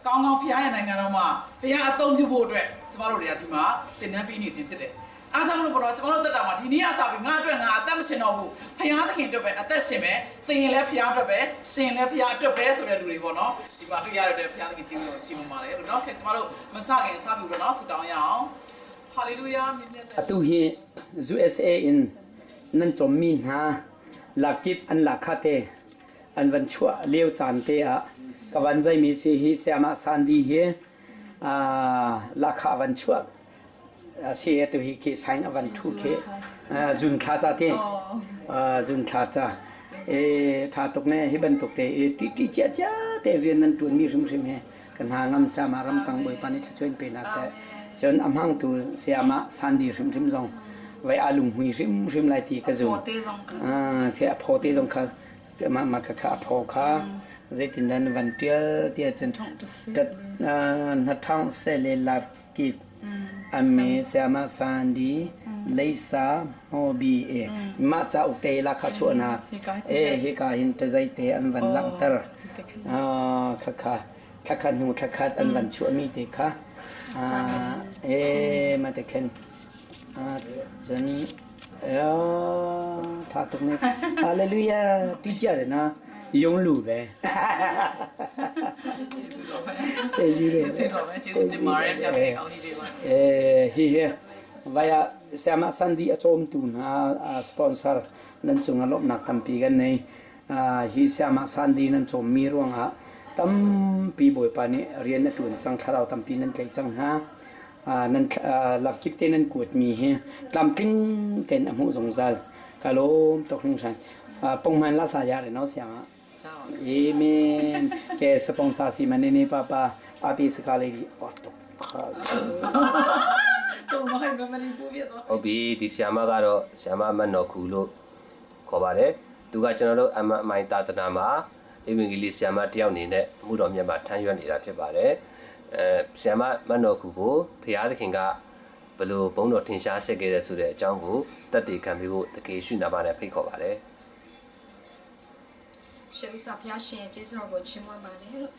ကောင်းကောင်းဖျားရနိုင်ငံတော်မှာဖျားအသုံးပြုဖို့အတွက်ကျမတို့တွေကဒီမှာတင်နန်းပေးနေခြင်းဖြစ်တယ်။အားကြောင့်မလို့ပေါ့နော်ကျမတို့တက်တာမှာဒီနေ့ကစပြီးငါအတွက်ငါအသက်မရှင်တော့ဘူးဖျားသခင်အတွက်ပဲအသက်ရှင်မယ်သင်ရင်လည်းဖျားအတွက်ပဲရှင်လည်းဖျားအတွက်ပဲဆိုတဲ့လူတွေပေါ့နော်ဒီမှာတွေ့ရတဲ့ဖျားသခင်ကျေးဇူးတော်ချီးမွမ်းပါတယ်လို့နော်ခင်ကျမတို့မစခင်စပြီးတော့နော်ဆုတောင်းရအောင်ဟာလေလုယာမြင့်မြတ်တဲ့ atu hi USA in nan chommi na lakip an lakhate an van chua leo chan te a kawan zai mi se hi sama sandi hi lakha van chua se tu hi ke sain avan thu ke zun kha cha te zun kha cha e tha tok ne hi ban tok te e ti cha cha te rian nan tun mi rim rim he kan ha ngam sa ma ram tang boi pani choin pe na se chon amhang tu siama sandi rim rim zong vai alum hui rim rim lai ti ka zung the pho te zong kha ma kha kha pho kha zai tin dan van tia tia chen tat na thang se le la ki ame siama sandi leisa hobi e ma cha u te la kha chuna e he ka hin te zai te an van lang tar kha kha kha kha nu kha kha an van chu mi te kha e ma te ken chen tha tuk ne hallelujah ti cha de na yong lu be ကျေးဇူးတော်ပဲကျေးဇူးတင်ပါတယ်ဖျားတဲ့ကောင်းကြီးတွေပါဟေးvia sama sandi achom tu na sponsor nan chunga lop nak tampi gan nei hi sama sandi nan chom mi ronga tam pi boy pani rian na tun chang kharau tampi nan kai chang ha nan laf kip te nan kut mi he tlam king ken amu jong zal kalom tok ning san pongman la sa ya le no siama amen ke sponsor si manene papa api sekali ottoဟုတ်ပြီဒီဆီယာမကတော့ဆီယာမမတ်နော်ခုလို့ခေါ်ပါတယ်သူကကျွန်တော်တို့အမိုင်တာတနာမှာအင်္ဂလိပ်ဆီယာမတယောက်အနေနဲ့မှုတော်မြတ်မှာထမ်းရွက်နေတာဖြစ်ပါတယ်ဆီယာမမတ်နော်ခုကိုဖျားသခင်ကဘလို့ဘုန်းတော်ထင်ရှားဆက်ခဲ့တဲ့ဆိုတဲ့အကြောင်းကိုတက်တည်ခံပြီးဖို့တကယ်ရှိနာပါနဲ့ဖိတ်ခေါ်ပါတယ်ရှေးဥစွာဖျားရှင်ကျေးဇူးတော်ကိုချီးမွမ်းပါတယ်လို့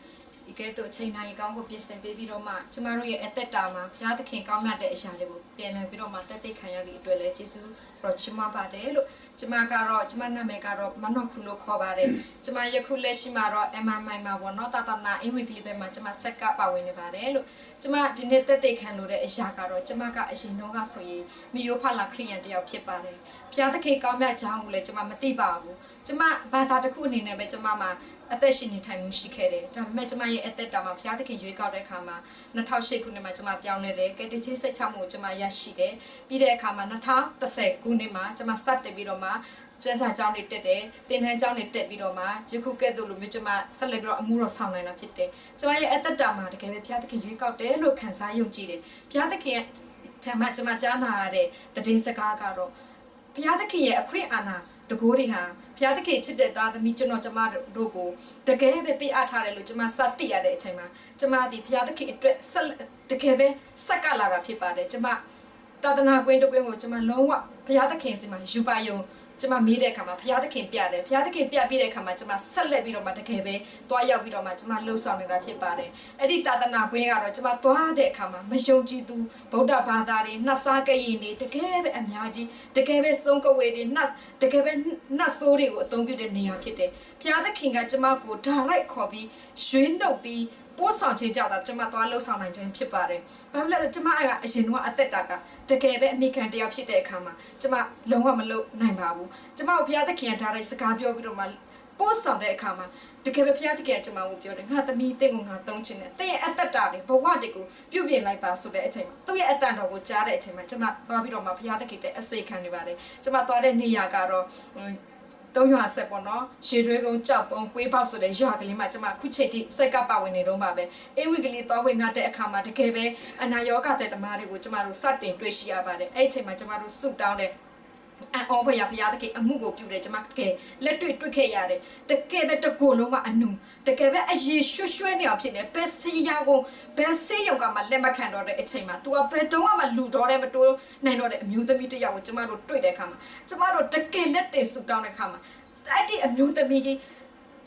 ဒီကဲတော့ချိန်တိုင်းကောင်းကိုပြင်ဆင်ပေးပြီးတော့မှကျမတို့ရဲ့အသက်တာမှာဘုရားသခင်ကောင်းမြတ်တဲ့အရာတွေကိုပြန်လည်ပြီးတော့မှတက်သိခံရသည့်အတွက်လည်းကျေးဇူးတော်ချီးမွမ်းပါတယ်လို့ကျမကတော့ကျမနာမည်ကတော့မနော့ခုလို့ခေါ်ပါတယ်ကျမယခုလက်ရှိမှာတော့ MMI မှာပေါ့နော်တာနာအင်ဝီကလီပဲမှာကျမဆက်ကပါဝင်နေပါတယ်လို့ကျမဒီနေ့တက်သိခံလို့တဲ့အရာကတော့ကျမကအရင်တော့ကဆိုရင်မီယိုဖလာခရီးယန်တယောက်ဖြစ်ပါတယ်ဘုရားသခင်ကောင်းမြတ်ကြောင်းကိုလည်းကျမမသိပါဘူးကျမဘာသာတစ်ခုအနေနဲ့ပဲကျမမှာအသက်ရှင်နေထိုင်မှုရှိခဲ့တယ်ဒါပေမဲ့ကျမရဲ့အသက်တာမှာဘုရားသခင်ရွေးကောက်တဲ့အခါမှာ2008ခုနှစ်မှာကျမပြောင်းလဲတယ်ကဲတချင်းစိတ်ချမှုကိုကျမရရှိတယ်ပြီးတဲ့အခါမှာ2010ခုနှစ်မှာကျမစတက်ပြီးတော့မှကျန်းစာကျောင်းတွေတက်တယ်တင်တန်းကျောင်းတွေတက်ပြီးတော့မှယခုကဲ့သို့လိုမျိုးကျမဆက်လက်ပြီးတော့အမှုတော်ဆောင်နိုင်တာဖြစ်တယ်ကျမရဲ့အသက်တာမှာတကယ်ပဲဘုရားသခင်ရွေးကောက်တယ်လို့ခံစားယုံကြည်တယ်ဘုရားသခင်ရဲ့ထံမှာကျမကြားနာရတဲ့တည်င်းစကားကတော့ဘုရားသခင်ရဲ့အခွင့်အာဏာတကိုးတွေဟာဘုရားသခင်ချစ်တဲ့သားသမီးကျွန်တော်ကျမတို့ကိုတကယ်ပဲပေးအပ်ထားတယ်လို့ကျမစသိရတဲ့အချိန်မှာကျမဒီဘုရားသခင်အတွက်တကယ်ပဲဆက်ကလာတာဖြစ်ပါတယ်ကျမသာသနာ့ကွင်းတစ်ကွင်းကိုကျမလုံးဝဘုရားသခင်စီမှာယူပါယုံကျမမေးတဲ့အခါမှာဘုရားသခင်ပြတယ်ဘုရားသခင်ပြပြီးတဲ့အခါမှာကျမဆက်လက်ပြီးတော့မှတကယ်ပဲသွားရောက်ပြီးတော့မှကျမလှုပ်ဆောင်နေတာဖြစ်ပါတယ်အဲ့ဒီသာသနာ့ကွင်းကတော့ကျမသွားတဲ့အခါမှာမယုံကြည်သူဗုဒ္ဓဘာသာတွေနှက်စားကြရင်တွေတကယ်ပဲအများကြီးတကယ်ပဲစုံကဝေတွေတကယ်ပဲနှက်ဆိုးတွေကိုအသုံးပြုတဲ့နေရာဖြစ်တယ်ဘုရားသခင်ကကျမကို direct ခေါ်ပြီးရွေးနှုတ်ပြီးပို့ဆောင်ခြင်းကြောင့်ကျမသွားလှုပ်ဆောင်နိုင်ခြင်းဖြစ်ပါတယ်။ဘာဖြစ်လဲကျမကအရင်ကအသက်တာကတကယ်ပဲအမိခံတရားဖြစ်တဲ့အခါမှာကျမလုံးဝမလုပ်နိုင်ပါဘူး။ကျမကိုဘုရားသခင်ကဒါလိုက်စကားပြောပြီးတော့မှပို့ဆောင်တဲ့အခါမှာတကယ်ပဲဘုရားသခင်ကကျမကိုပြောတယ်ငါသမီးတင့်ကိုငါသုံးချင်တယ်။တဲ့ရဲ့အသက်တာတွေဘဝတွေကိုပြုပြင်လိုက်ပါဆိုတဲ့အချိန်မှာသူ့ရဲ့အတန်တော်ကိုကြားတဲ့အချိန်မှာကျမသွားပြီးတော့မှဘုရားသခင်တဲ့အစေခံနေပါတယ်။ကျမသွားတဲ့နေရာကတော့ 3ရွာဆက်ပေါ့နော်ရှေထွေးကုန်းကြောက်ပုံကွေးပေါက်ဆိုတဲ့ရွာကလေးမှာကျမခုချိန်ထိစက်ကပါဝင်နေတော့ပါပဲအင်ဝီကလေးသွားဝင်ငါတဲ့အခါမှာတကယ်ပဲအနာရောဂါတဲ့သမားတွေကိုကျမတို့စတင်တွေ့ရှိရပါတယ်အဲ့ဒီအချိန်မှာကျမတို့စုတောင်းတဲ့အော်ဘရဖျားတကယ်အမှုကိုပြုတယ်ကျမတကယ်လက်တွေ့ခဲ့ရတယ်တကယ်ပဲတကိုယ်လုံးကအနုတကယ်ပဲအရေးရွှဲနေအောင်ဖြစ်နေဘယ်စီယာကိုဘယ်စေးရုံကမှလက်မခံတော့တဲ့အချိန်မှာ तू ကဘယ်တုန်းကမှလူတော်တယ်မတိုးနိုင်တော့တဲ့အမျိုးသမီးတစ်ယောက်ကိုကျမတို့တွေ့တဲ့အခါမှာကျမတို့တကယ်လက်တင်စုတောင်းတဲ့အခါမှာအဲ့ဒီအမျိုးသမီးကြီး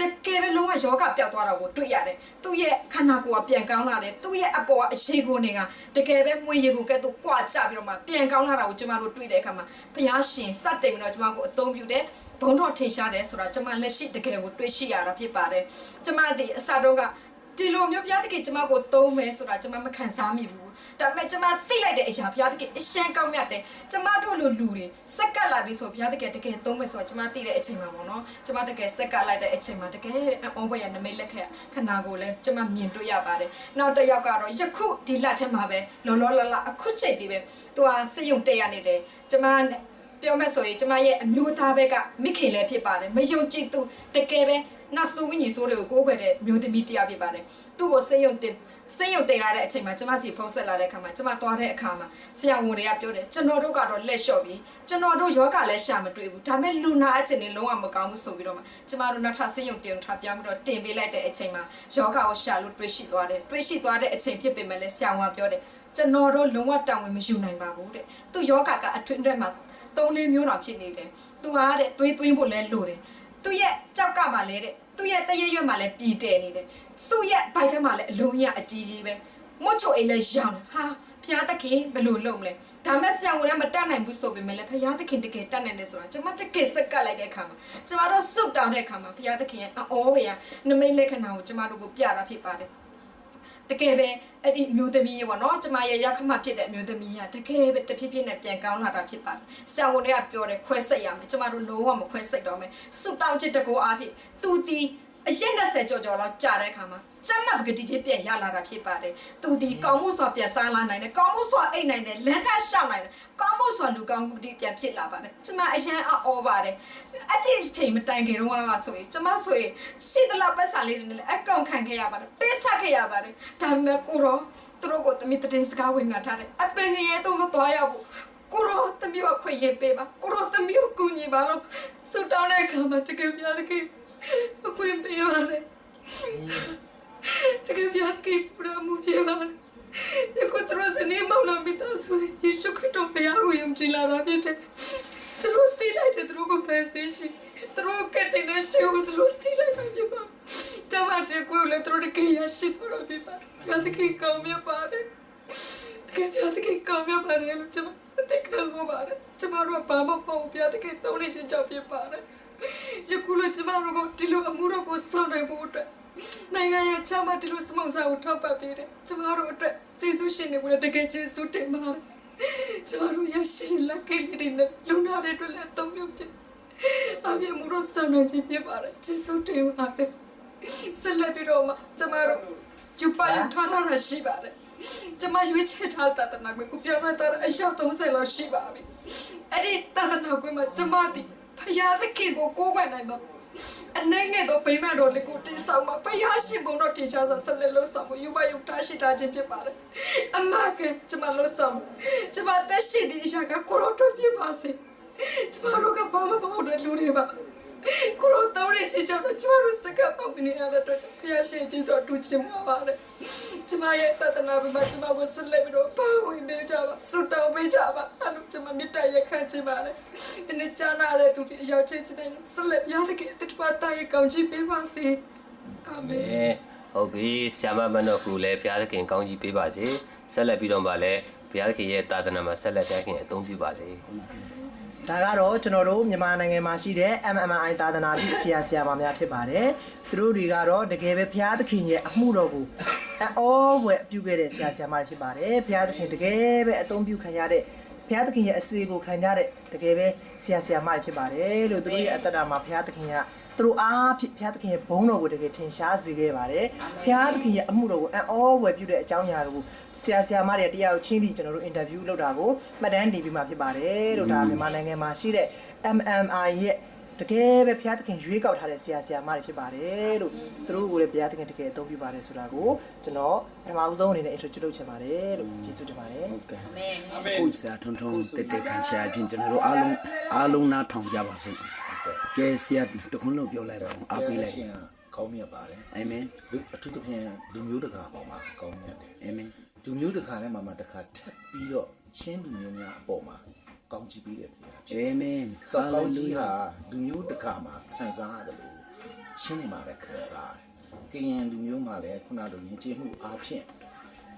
တကယ်ပဲလုံးဝယောဂပျောက်သွားတာကိုတွေ့ရတယ်သူ့ရဲ့ခန္ဓာကိုယ်ကပြန်ကောင်းလာတယ်သူ့ရဲ့အပေါ်ကအရှိကိုတွေကတကယ်ပဲမွေရေကိုကဲသူကွာချပြီးတော့မှပြန်ကောင်းလာတာကိုကျမတို့တွေ့တဲ့အခါမှာဘုရားရှင်စတင်ပြီးတော့ကျမကိုအသုံးပြုတယ်ဘုံတော်ထင်ရှားတယ်ဆိုတာကျမလက်ရှိတကယ်ကိုတွေ့ရှိရတာဖြစ်ပါတယ်ကျမဒီအစတုန်းကဒီလိုမျိုးဘုရားသခင်ကျမကိုသုံးမယ်ဆိုတာကျမမခံစားမိဘူးဒါပေမဲ့ကျမသိလိုက်တဲ့အရာဘုရားသခင်အရှမ်းကောင်းမြတ်တယ်ကျမတို့လိုလူတွေစက်ကပ်လာပြီဆိုဘုရားသခင်တကယ်သုံးမယ်ဆိုတာကျမသိတဲ့အချိန်မှာပေါ့နော်ကျမတကယ်စက်ကပ်လိုက်တဲ့အချိန်မှာတကယ်အောဘရနမိတ်လက်ခက်ခနာကိုလည်းကျမမြင်တွေ့ရပါတယ်နောက်တစ်ယောက်ကတော့ယခုဒီလက်ထဲမှာပဲလောလောလလအခုချိန်ဒီပဲသူကစိတ်ယုံတက်ရနေတယ်ကျမပြောမယ်ဆိုရင်ကျမရဲ့အမျိုးသားဘက်ကမိခင်လည်းဖြစ်ပါတယ်မယုံကြည်သူတကယ်ပဲနောက်ဆိုဝင်းကြီးဆိုးတွေကိုကိုးကွယ်တဲ့မျိုးသမီးတရားဖြစ်ပါတယ်သူ့ကိုစိတ်ယုံတင်ရတဲ့အချိန်မှာကျမစီဖုန်းဆက်လာတဲ့အခါမှာကျမသွားတဲ့အခါမှာဆရာဝန်တွေကပြောတယ်ကျွန်တော်တို့ကတော့လက်လျှော့ပြီးကျွန်တော်တို့ယောဂလည်းရှာမတွေ့ဘူးဒါပေမဲ့လူနာအချင်းတွေလုံးဝမကောင်းဘူးဆိုပြီးတော့မှကျမတို့နောက်ထပ်စိတ်ယုံတင်ထပ်ပြောင်းပြီးတော့တင်ပေးလိုက်တဲ့အချိန်မှာယောဂကိုရှာလို့တွေးရှိသွားတဲ့အချိန်ဖြစ်ပေမဲ့လည်းဆရာဝန်ကပြောတယ်ကျွန်တော်တို့လုံးဝတာဝန်မယူနိုင်ပါဘူးတဲ့သူယောဂကအထွန်းထဲမှာ3-4မျိုးတော့ဖြစ်နေတယ်သူကတဲ့သွေးသွင်းဖို့လဲလိုတယ်သူရဲ့ကြောက်ကမှလည်းတဲ့သူရဲ့တရရွက်မှလည်းပြည်တယ်နေတယ်သူ့ရဲ့ဘိုက်ထဲမှာလည်းအလုံးကြီးအကြီးကြီးပဲမွတ်ချိုအိမ်လည်းရောင်းဟာဖျားသခင်ဘယ်လိုလုပ်မလဲဒါမဲ့ဆရာဝန်ကမတတ်နိုင်ဘူးဆိုပေမဲ့လည်းဖျားသခင်တကယ်တတ်နိုင်တယ်ဆိုတာကျွန်မတကယ်စက်ကပ်လိုက်တဲ့အခါမှာကျွန်မတို့စုတ်တောင်းတဲ့အခါမှာဖျားသခင်ရဲ့အောဝေယနမိတ်လက္ခဏာကိုကျွန်မတို့ကိုပြတာဖြစ်ပါတယ်တကယ်ပဲအဲ့ဒီမျိုးသမီးရေပေါ့နော်ကျမရဲ့ရခမဖြစ်တဲ့မျိုးသမီးကတကယ်ပဲတဖြည်းဖြည်းနဲ့ပြန်ကောင်းလာတာဖြစ်ပါတယ်ဆရာဝန်တွေကပြောတယ်ခွဲစိတ်ရမယ်ကျမတို့လုံးဝမခွဲစိတ်တော့မယ်စုတောင်းချစ်တကောအားဖြင့်သူဒီအရက်20ကျော်လောက်ကြာတဲ့အခါမှာကျမပကတိချင်းပြန်ရလာတာဖြစ်ပါတယ်သူဒီကောင်းမှုစွာပြန်စားလာနိုင်တယ်ကောင်းမှုစွာအိတ်နိုင်တယ်လမ်းထရှောက်နိုင်တယ်ကောင်းမှုစွာလူကောင်းမှုဒီပြန်ဖြစ်လာပါတယ်ကျမအရန်အော်ပါတယ်အဲ့ဒီချိန်မတိုင်ခင်တော့ကဆိုရင်ကျမဆိုရင်စီတလာပတ်စာလေးတွေနဲ့အကောင့်ခံခဲ့ရပါတယ်ပေးဆက်ခဲ့ရပါတယ်ဒါပေမဲ့ကိုရောသူတို့ကိုတမီတင်စကားဝင်ငါထားတယ်အပင်ငယ်တော့မသွားရဘူးကိုရောတမီကိုခွင့်ရပေးပါကိုရောတမီကိုကူညီပါလို့စူတောင်းတဲ့အခါမှာတကယ်များတကယ်အခွင့်ပေးရတယ်တကယ်ပြတ်ကိပရမှုပြပါတယ်ဒီကိုသူတို့စနေမောင်နှမပြီးတော့ဆိုယေရှုခရစ်တော်ဘုရားကိုယုံကြည်လာတာဖြစ်တယ်သူတို့သိလိုက်တယ်သူတို့ကိုဖယ်ဆီးရှိသူတို့ကတည်းကရှိဦးသူတို့သိလိုက်တာဖြစ်ပါတမချေကိုလည်းသူတို့ကရရှိတော့ဖြစ်ပါပြတ်ကိကောင်းမြပါတယ်တကယ်ပြတ်ကိကောင်းမြပါတယ်လို့ကျွန်မသိကြလို့ပါတယ်ကျွန်တော်တို့ဘာမှမဟုတ်ပြတ်ကိသုံးနေချင်းကြောက်ဖြစ်ပါတယ်ယခုလိုကျမတို့ကိုဒီလိုအမှုတော်ကိုဆောင်နိုင်ဖို့အတွက်နိုင်ငံရဲ့ချမ်းသာဒီလိုစမောင်စာကိုထောက်ပံ့ပေးတယ်ကျမတို့အတွက်ကျေးဇူးရှင်နေလို့တကယ်ကျေးဇူးတင်ပါတယ်ကျမတို့ရရှိလက်ကလေးတွေနဲ့လူနာတွေအတွက်လည်းသုံးပြုတယ်အပြည့်မှုတော်ဆောင်နိုင်ခြင်းဖြစ်ပါတယ်ကျေးဇူးတင်ပါတယ်ဆက်လက်ပြီးတော့မှကျမတို့ကျူပိုင်ထားရရှိပါတယ်ကျမရွေးချယ်ထားတဲ့တနာကိုပြောင်းရတာအယောက်30လောက်ရှိပါပြီအဲ့ဒီတနာကိုမှကျမဒီဖယားသခင်ကိုကိုးကွယ်နိုင်တော့အနေနဲ့တော့ဗိမာန်တော်လေးကိုတင်ဆောင်မှာဖယားရှင်ဘုံတော်တင်ရှားစာဆက်လက်လို့ဆောင်ဖို့ယူပါယူထားရှိထားခြင်းဖြစ်ပါတယ်အမကကျမလို့ဆောင်ကျမတက်ရှိဒီရှာကကိုရောတို့ပြပါစေကျမတို့ကဘာမှမဟုတ်တဲ့လူတွေပါကိုရောတော်ရချစ်ချောကျမတို့စကားပေါက်နေရတဲ့တော့ဖယားရှင်ကြီးတော်တူချင်ပါပါတယ်ကျမရဲ့တသနာဘမှာကျမကိုဆက်လက်ပြီးတော့ပါဝင်နေကြပါဆုတောင်းပေးကြပါအဲ့လိုကျမမြတ်တရခံချင်ပါတယ်ဒီနေ့ကြားနာတဲ့သူတွေအရောက်ချစ်စတဲ့ဆက်လက်ရတဲ့တတပါတရကောင်းချီးပေးပါစေအာမင်ဟုတ်ပြီဆ iam မနောကူလည်းဘုရားသခင်ကောင်းကြီးပေးပါစေဆက်လက်ပြီးတော့မှလည်းဘုရားသခင်ရဲ့တာသနာမှာဆက်လက်တိုင်းခင်အသုံးပြုပါစေဒါကတော့ကျွန်တော်တို့မြန်မာနိုင်ငံမှာရှိတဲ့ MMI သာသနာ့ဆရာမများဖြစ်ပါတယ်သူတို့တွေကတော့တကယ်ပဲဘုရားသခင်ရဲ့အမှုတော်ကိုအောဝယ်ပြုခဲ့တဲ့ဆရာမတွေဖြစ်ပါတယ်ဘုရားသခင်တကယ်ပဲအသုံးပြုခံရတဲ့ဘုရားသခင်ရဲ့အစီကိုခံရတဲ့တကယ်ပဲဆရာမတွေဖြစ်ပါတယ်လို့သူတို့ရဲ့အတ္တတာမှာဘုရားသခင်ကသူတို့အားဖြင့်ဘုရားသခင်ရဲ့ဘုန်းတော်ကိုတကယ်ထင်ရှားစေခဲ့ပါတယ်ဘုရားသခင်ရဲ့အမှုတော်ကိုအောဝယ်ပြုတဲ့အကြောင်းအရာကိုဆရာမတွေတရားကိုချင်းပြီးကျွန်တော်တို့အင်တာဗျူးလုပ်တာကိုမှတ်တမ်းတင်ပြီးမှဖြစ်ပါတယ်လို့ဒါမြန်မာနိုင်ငံမှာရှိတဲ့ MMI ရဲ့ တကယ်ပဲဘုရားသခင်ရွေးကောက်ထားတဲ့ဆရာမတွေဖြစ်ပါတယ်လို့သူတို့ကိုလည်းဘုရားသခင်တကယ်အသုံးပြုပါတယ်ဆိုတာကိုကျွန်တော်ပထမဦးဆုံးအနေနဲ့ introduce လုပ်ချင်ပါတယ်လို့ကျေးဇူးတင်ပါတယ် ဟုတ်ကဲ့ကိုဆရာထွန်းထွန်းတက်တက်ခံဆရာချင်းကျွန်တော်တို့အားလုံးနားထောင်ကြပါစို့ကဲဆရာတခုလုံးပြောလိုက်တော့အားပေးလိုက် ကောင်းမြတ်ပါတယ် အာမင် အထူးသဖြင့်လူမျိုးတကာပေါ်မှာကောင်းမြတ်တယ် အာမင် လူမျိုးတကာထဲမှာတခါထပ်ပြီးတော့ချင်းလူမျိုးများအပေါ်မှာကောင်းချီးပေးတယ်ဗျာ အာမင် စောကောင်းကြီးဟာလူမျိုးတကာမှာခံစားရတယ်လို့ချင်းနေမှာလည်းခံစားရတယ်ကရင်လူမျိုးမှာလည်းခုနလိုယဉ်ကျေးမှုအားဖြင့်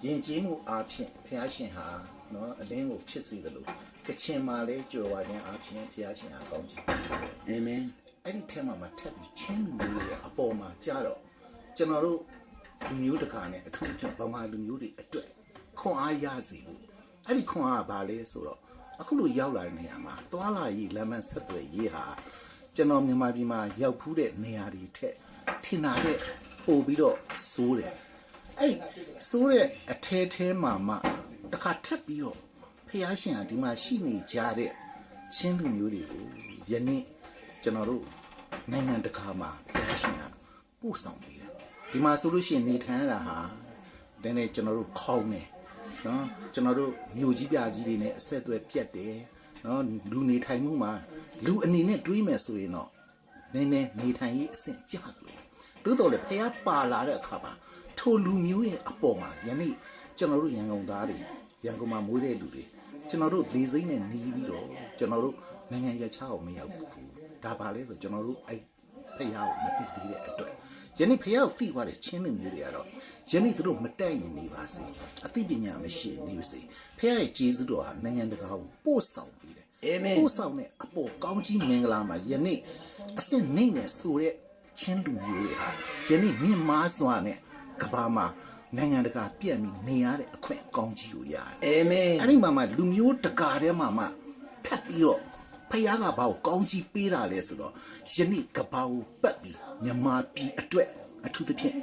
ဘုရားရှင်ဟာနော်အလင်းကိုဖြစ်စေတယ်လို့ကချင်မှာလည်းကြွယ်ဝခြင်းအားဖြင့်ဘုရားရှင်ဟာကောင်းချီး အာမင် အဲ့ဒီထဲမှာထပ်ပြီးချင်းလူမျိုးရဲ့အပေါ်မှာကြတော့ကျွန်တော်တို့လူမျိုးတကာနဲ့အထူးသဖြင့်ဗမာလူမျိုးတွေအတွက်ခွန်အားရစေလို့အဲ့ဒီခွန်အားကဘာလဲဆိုတော့အခုလိုရောက်လာတဲ့နေရာမှာတွာလာရေးလမ်းမဆက်သွယ်ရေးဟာကျွန်တော်မြန်မာပြည်မှာရောက်ဖူးတဲ့နေရာတွေထက်ထင်တာတဲ့ပို့ပြီးတော့စိုးတယ်အဲ့စိုးတဲ့အထဲမှာတခါထပ်ပြီးတော့ဖះရှင်ဟာဒီမှာရှိနေကြတဲ့ချင်းလူမျိုးတွေကိုယနေ့ကျွန်တော်တို့နိုင်ငံတကာမှာဖះရှင်ဟာပို့ဆောင်ပေးတယ်ဒီမှာဆိုလို့ရှိရင်နေထိုင်ရတာဟာတနေ့ကျွန်တော်တို့ခေါင်းနေနော်ကျွန်တော်တို့မြို့ကြီးပြကြီးတွေနဲ့အဆက်အသွယ်ပြတ်တယ်နော်လူနေထိုင်မှုမှာလူအနေနဲ့တွေးမယ်ဆိုရင်တော့နည်းနည်းနေထိုင်ရေးအဆင့်ကျတယ်သို့တော်လည်းဖះပါလာတဲ့အခါမှာထိုလူမျိုးရဲ့အပေါ်မှာယနေ့ကျွန်တော်တို့ရန်ကုန်သားတွေရန်ကုန်မှာမွေးတဲ့လူတွေကျွန်တော်တို့လေးစိမ့်နဲ့หนีပြီးတော့ကျွန်တော်တို့နိုင်ငံရခြားအောင်မရောက်ဘူးဒါပါလဲဆိုကျွန်တော်တို့အဲ့ဖះကိုမသိသေးတဲ့အတွက်ယနေ့ဖះကိုသိသွားတဲ့ချင်းလူမျိုးတွေကတော့ယနေ့သူတို့မတက်ရင်နေပါစေအသိပညာမရှိနေပါစေဖះရဲ့ကျေးဇူးတော်ဟာနိုင်ငံတကာကိုပို့ဆောင်ပေးတယ်အာမင်ပို့ဆောင်တဲ့အပေါ်ကောင်းကြီးမင်္ဂလာမှာယနေ့အစ်စ်နေနဲ့ဆိုတဲ့ချင်းလူမျိုးတွေဟာယနေ့မြင့်မားစွာနဲ့ကဘာမှာနိုင်ငံတကာပြက်ပြီးနေရတဲ့အခွင့်အကောင်းကြီးကိုရတယ်အာမင်အဲ့ဒီမှာလူမျိုးတကာထဲမှာထပ်ပြီးတော့ဖះကဘာကိုကောင်းကြီးပေးတာလဲဆိုတော့ယနေ့ကဘာကိုပတ်ပြီးမြန်မာပြည်အတွက်အထူးသဖြင့်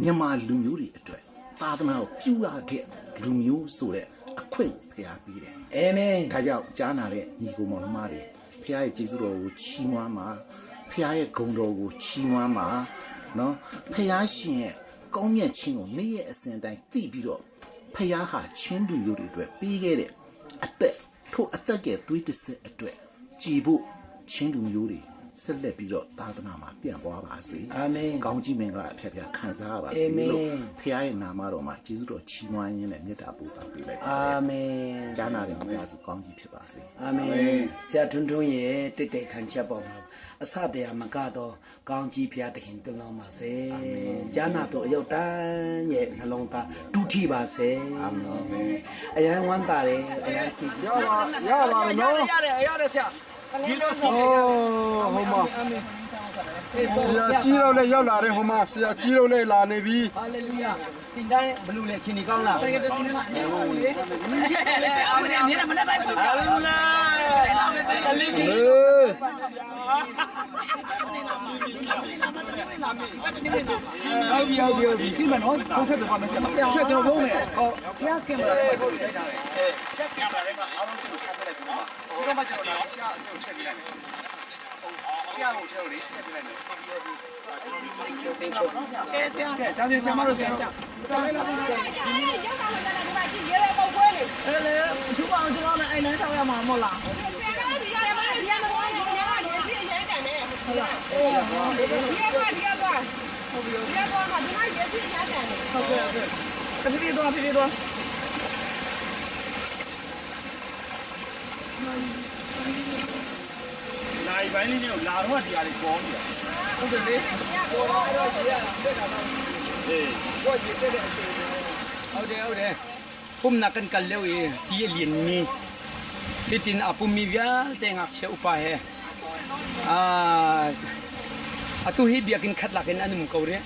မြန်မာလူမျိုးတွေအတွက်သာသနာကိုပြုရတဲ့လူမျိုးဆိုတဲ့အခွင့်ကိုဖះပေးတယ်အာမင်ဒါကြောင့်ကြားနာတဲ့ညီကိုမောင်နှမတွေဖះရဲ့ကျေးဇူးတော်ကိုချီးမွမ်းပါဖះရဲ့ဂုဏ်တော်ကိုချီးမွမ်းပါနော်ဖះရှင်ရဲ့ကောင်းမြတ်ခြင်းကိုနေ့ရက်အစဉ်တိုင်းသိပြီးတော့ဖះဟာချင်းလူမျိုးတွေအတွက်ပေးခဲ့တဲ့အသက်ထို့အသက်ကဲသွေးတစ်ဆက်အတွက်ကြည်ဖို့ချင်းလူမျိုးတွေဆက်လက်ပြီးတော့သာသနာမှာပြန့်ပွားပါစေအာမင်ကောင်းကြီးမင်္ဂလာအဖျက်ဖျက်ခံစားရပါစေလို့ဖះရဲ့နာမတော်မှာကျေးဇူးတော်ချီးမွမ်းရင်းနဲ့မေတ္တာပို့သပေးလိုက်ပါအာမင်ကြားနာတဲ့မြတ်စွာကောင်းကြီးဖြစ်ပါစေအာမင်ဆရာထွန်းထွန်းရဲ့တိတ်တိတ်ခံချက်ပေါ်မှာအစတရားမကတော့ကောင်းကြီးဖျားသခင်တုံလောင်းပါစေ။ဂျာနာတို့အယုတ်တန်းရဲ့နှလုံးသားဒုတိပါစေ။အာမင်။အယံဝမ်းတာတယ်အယံကြည့်ရပါမယ်နော်။ရတယ်ဆရာ။ဒီလိုဆိုဟိုမှာဆရာကြီးတော့လည်းရောက်လာတယ်ဟိုမှာဆရာကြီးတော့လည်းလာနေပြီဟာလေလုယာတင်တိုင်းဘလူလေချင်းဒီကောင်းလားတကယ်တည်းမှာနေပါလေအားမနေနေမနေပါဘူးဟာလူလားအလေးကြီးဟုတ်ပြီကြည့်မနော်ဖုန်းဆက်တော့မဆက်ဆက်ကျွန်တော်ဖုန်းနဲ့ဟောဆရာကင်မရာကိုထုတ်လိုက်တာဆရာကင်မရာကအားလုံးကိုထားပြလိုက်ပြီနော်ဒီတော့မှကျွန်တော်ဆရာကိုထည့်ပြလိုက်မယ်ဆရာကိုထည့်လို့ထည့်ပြလိုက်မယ်ကဲဆရာကဲဒါချင်းဆရာမတို့ဆရာတော်လေးလာပါရောက်တာဟိုကဒီမှာကြည့်ရဲပေါက်ခွဲလေလေသူ့အောင်ကျွန်တော်လည်းအိမ်လမ်းဆောက်ရမှာမဟုတ်လားဆရာကဒီရမရမဘောနေနေကရေစီအရင်တန်နေဟုတ်လားဒီကဟုတ်ပြီဒီကမှာဒီမှာရေစီအရင်တန်နေဟုတ်ကဲ့ဟုတ်ကဲ့တပည့်တော့နိုင်ပိုင်းလေးနဲ့လာတော့တရားလေးပေါ်နေတာဟုတ်တယ်လေပေါ်တော့ကြည့်ရတာတက်တာတော့အေးဘောကြည့်တဲ့အချိန်ဟုတ်တယ်ผมนักกันกันแล้วที่เรียนนี้ที่ตินอาปุมีวิาแต่งักเชอุปาเหตุฮีเบียกินขัดหลักกันอันนึงเขาเรีย